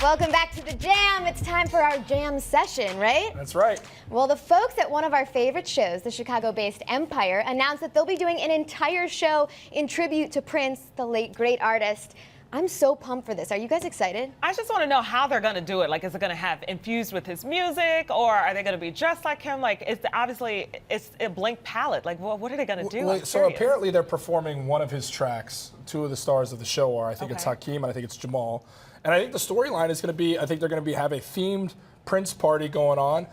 Welcome back to the Jam. It's time for our Jam session, right? That's right. Well, the folks at one of our favorite shows, the Chicago-based Empire, announced that they'll be doing an entire show in tribute to Prince, the late great artist. I'm so pumped for this. Are you guys excited? I just want to know how they're going to do it. Like, is it going to have infused with his music, or are they going to be dressed like him? Like, it's a blank palette. Like, well, what are they going to do? Well, so apparently they're performing one of his tracks. Two of the stars of the show are, I think it's Hakeem and I think it's Jamal. And I think the storyline is going to be, I think they're going to have a themed Prince party going on.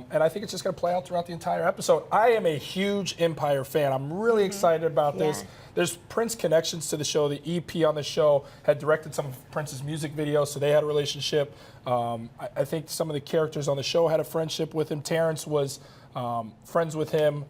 And I think it's just going to play out throughout the entire episode. I am a huge Empire fan. I'm really excited about this. There's Prince connections to the show. The EP on the show had directed some of Prince's music videos, so they had a relationship. I think some of the characters on the show had a friendship with him. Terrence was friends with him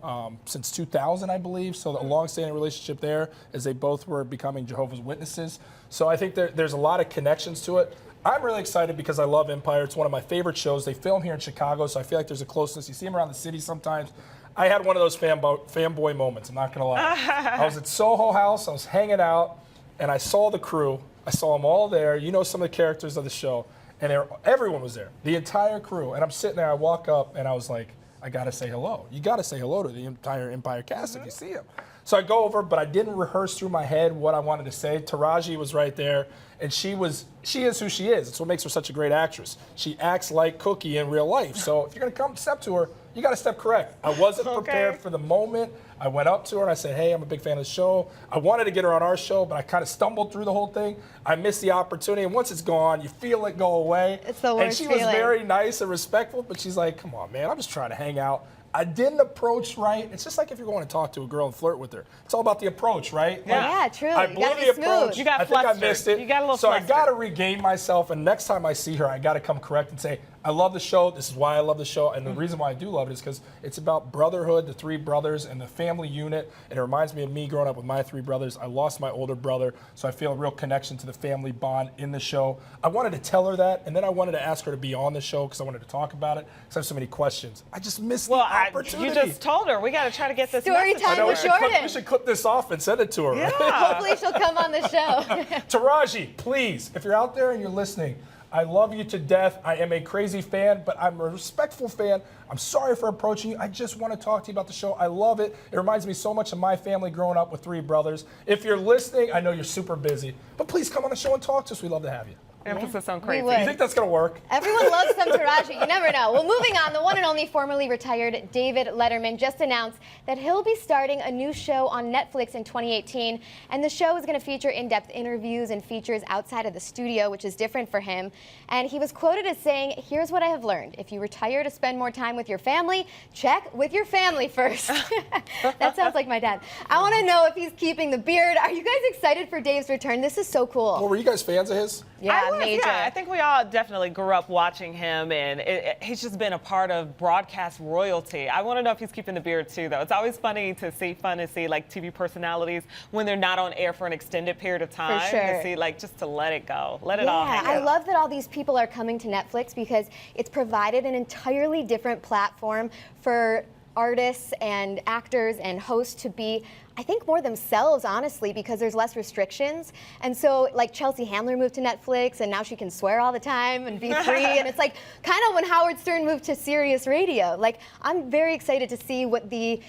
since 2000, I believe, so a long-standing relationship there as they both were becoming Jehovah's Witnesses. So I think there's a lot of connections to it. I'm really excited because I love Empire. It's one of my favorite shows. They film here in Chicago, so I feel like there's a closeness. You see them around the city sometimes. I had one of those fanboy moments, I'm not going to lie. I was at Soho House, I was hanging out, and I saw the crew. I saw them all there. You know some of the characters of the show, and everyone was there, the entire crew. And I'm sitting there, I walk up, and I was like, I got to say hello. You got to say hello to the entire Empire cast if you see them. So I go over, but I didn't rehearse through my head what I wanted to say. Taraji was right there, and she is who she is. It's what makes her such a great actress. She acts like Cookie in real life. So if you're going to step to her, you got to step correct. I wasn't prepared for the moment. I went up to her and I said, hey, I'm a big fan of the show. I wanted to get her on our show, but I kind of stumbled through the whole thing. I missed the opportunity, and once it's gone, you feel it go away. It's the worst And she was very nice and respectful, but she's like, come on, man, I'm just trying to hang out. I didn't approach right. It's just like if you're going to talk to a girl and flirt with her. It's all about the approach, right? Yeah, true. I blew the approach. You got I think I flustered. missed it. You got a little so flustered. I got to regain myself, and next time I see her, I got to come correct and say, I love the show. This is why I love the show. And the reason why I do love it is because it's about brotherhood, the three brothers, and the family unit. And it reminds me of me growing up with my three brothers. I lost my older brother, so I feel a real connection to the family bond in the show. I wanted to tell her that, and then I wanted to ask her to be on the show because I wanted to talk about it because I have so many questions. I just missed the opportunity. You just told her. We got to try to get this Story message time to her. with Jordan. We should clip this off and send it to her. Yeah. Hopefully she'll come on the show. Taraji, please, if you're out there and you're listening, I love you to death. I am a crazy fan, but I'm a respectful fan. I'm sorry for approaching you. I just want to talk to you about the show. I love it. It reminds me so much of my family growing up with three brothers. If you're listening, I know you're super busy, but please come on the show and talk to us. We'd love to have you. Emphasis on We crazy. would. You think that's going to work? Everyone loves some Taraji. You never know. Well, moving on, the one and only formerly retired David Letterman just announced that he'll be starting a new show on Netflix in 2018. And the show is going to feature in-depth interviews and features outside of the studio, which is different for him. And he was quoted as saying, here's what I have learned. If you retire to spend more time with your family, check with your family first. That sounds like my dad. I want to know if he's keeping the beard. Are you guys excited for Dave's return? This is so cool. Well, were you guys fans of his? Yeah, major. Yeah, I think we all definitely grew up watching him, and he's just been a part of broadcast royalty. I want to know if he's keeping the beard too, though. It's always fun to see like TV personalities when they're not on air for an extended period of time. For sure. To see just to let it go, let it all hang out. I love that all these people are coming to Netflix because it's provided an entirely different platform for artists and actors and hosts to be, I think, more themselves, honestly, because there's less restrictions. And so, like, Chelsea Handler moved to Netflix, and now she can swear all the time and be free. And it's like kind of when Howard Stern moved to Sirius Radio. Like, I'm very excited to see what the,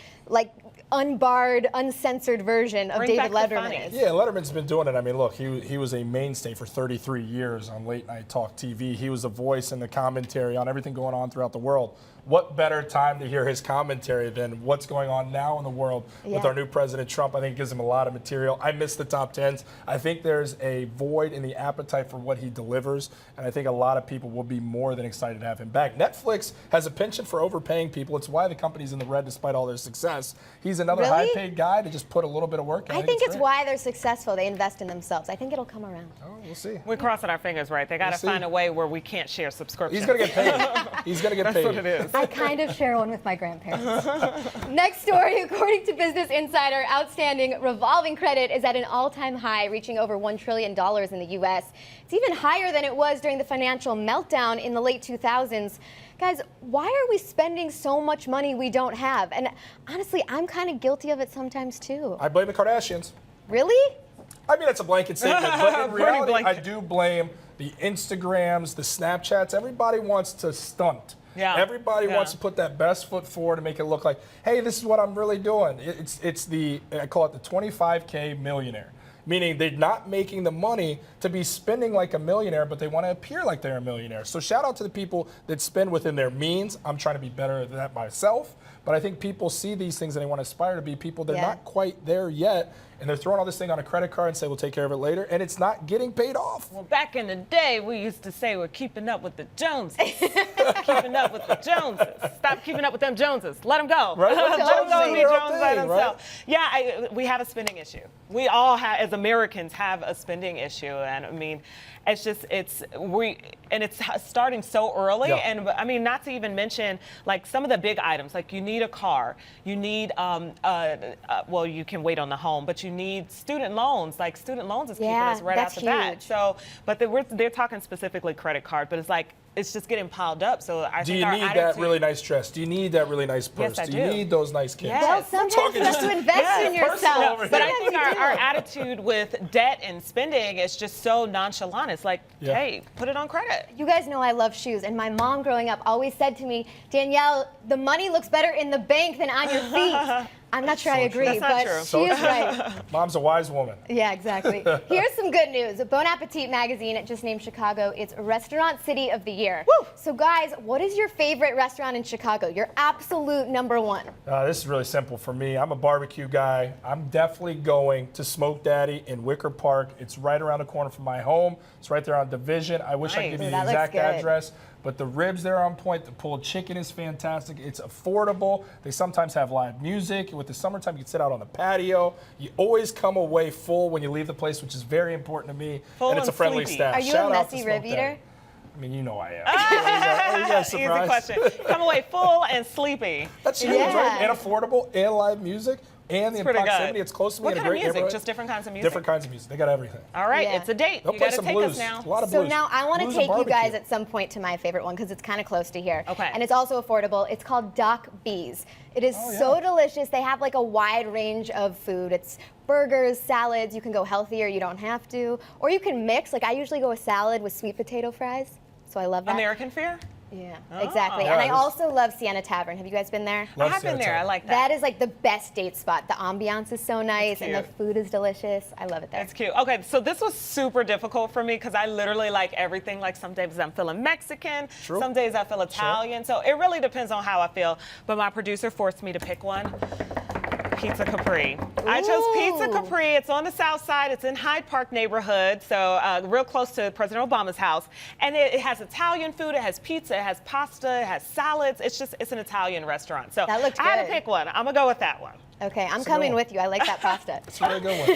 unbarred, uncensored version of David Letterman is. Yeah, Letterman's been doing it. I mean, look, he was a mainstay for 33 years on late night talk TV. He was the voice and the commentary on everything going on throughout the world. What better time to hear his commentary than what's going on now in the world with our new President Trump? I think it gives him a lot of material. I miss the top tens. I think there's a void in the appetite for what he delivers, and I think a lot of people will be more than excited to have him back. Netflix has a penchant for overpaying people. It's why the company's in the red despite all their success. He's another high-paid guy to just put a little bit of work in. I think it's why they're successful. They invest in themselves. I think it'll come around. Oh, we'll see. We're crossing our fingers, right? They got to find a way where we can't share subscriptions. He's going to get paid. He's going to get paid. That's what it is. I kind of share one with my grandparents. Next story, according to Business Insider, outstanding revolving credit is at an all-time high, reaching over $1 trillion in the U.S. It's even higher than it was during the financial meltdown in the late 2000s. Guys, why are we spending so much money we don't have? And honestly, I'm kind of guilty of it sometimes too. I blame the Kardashians. Really? I mean, it's a blanket statement, but in reality, I do blame the Instagrams, the Snapchats, everybody wants to stunt. Yeah. Everybody wants to put that best foot forward and make it look like, hey, this is what I'm really doing. It's the, I call it the 25K millionaire. Meaning they're not making the money to be spending like a millionaire, but they want to appear like they're a millionaire. So shout out to the people that spend within their means. I'm trying to be better than that myself. But I think people see these things and they want to aspire to be people. They're not quite there yet. And they're throwing all this thing on a credit card and say, we'll take care of it later. And it's not getting paid off. Well, back in the day, we used to say we're keeping up with the Joneses. Keeping up with the Joneses. Stop keeping up with them Joneses. Let them go. Right? Let them go and be Jones by thing, themselves. Right? Yeah, we have a spending issue. We all have, as Americans, have a spending issue. And I mean, it's just, it's starting so early. Yeah. And I mean, not to even mention like some of the big items, like you need a car, you need, well, you can wait on the home, but you need student loans. Like student loans is keeping us right out the bat. So, but they're talking specifically credit card, but it's like, it's just getting piled up. So I think do you need that really nice dress? Do you need that really nice purse? Yes, I do you need those nice kids? Yes. Well, sometimes you have to invest in yourself. But I think our attitude with debt and spending is just so nonchalant. It's like, hey, put it on credit. You guys know I love shoes, and my mom growing up always said to me, Danielle, the money looks better in the bank than on your feet. I'm not sure I agree, but she is right. Mom's a wise woman. Yeah, exactly. Here's some good news. Bon Appetit magazine just named Chicago its Restaurant City of the Year. Woo! So guys, what is your favorite restaurant in Chicago? Your absolute number one? This is really simple for me. I'm a barbecue guy. I'm definitely going to Smoke Daddy in Wicker Park. It's right around the corner from my home. It's right there on Division. I wish I could give you the exact address. But the ribs there are on point. The pulled chicken is fantastic. It's affordable. They sometimes have live music. With the summertime, you can sit out on the patio. You always come away full when you leave the place, which is very important to me. Full and it's a friendly sleepy. staff. Are you Shout a out to messy Smoke rib Daddy. eater? I mean, you know I am. You guys Easy surprised? question. Come away full and sleepy. That's huge, right? And affordable, and live music. And the proximity, it's close to me. What in a kind of great music? neighborhood. Just different kinds of music? Different kinds of music. They got everything. All right, it's a date. They'll You play got to some take blues. us now. A lot of So blues. now I want to Blues and take you barbecue. guys at some point to my favorite one because it's kind of close to here. Okay. And it's also affordable. It's called Doc B's. It is so delicious. They have like a wide range of food. It's burgers, salads. You can go healthier. You don't have to. Or you can mix. Like I usually go with salad with sweet potato fries. So I love that. American fare? Yeah, exactly. Yeah, and I also love Sienna Tavern. Have you guys been there? I have been there. I like that. That is like the best date spot. The ambiance is so nice and the food is delicious. I love it there. It's cute. Okay, so this was super difficult for me because I literally like everything. Like some days I'm feeling Mexican, some days I feel Italian. So it really depends on how I feel. But my producer forced me to pick one. Pizza Capri. I chose Pizza Capri. It's on the south side. It's in Hyde Park neighborhood, so real close to President Obama's house. And it has Italian food. It has pizza. It has pasta. It has salads. It's an Italian restaurant. So that looked good. I had to pick one. I'm gonna go with that one. Okay, I'm coming with you. I like that pasta. It's a really good one.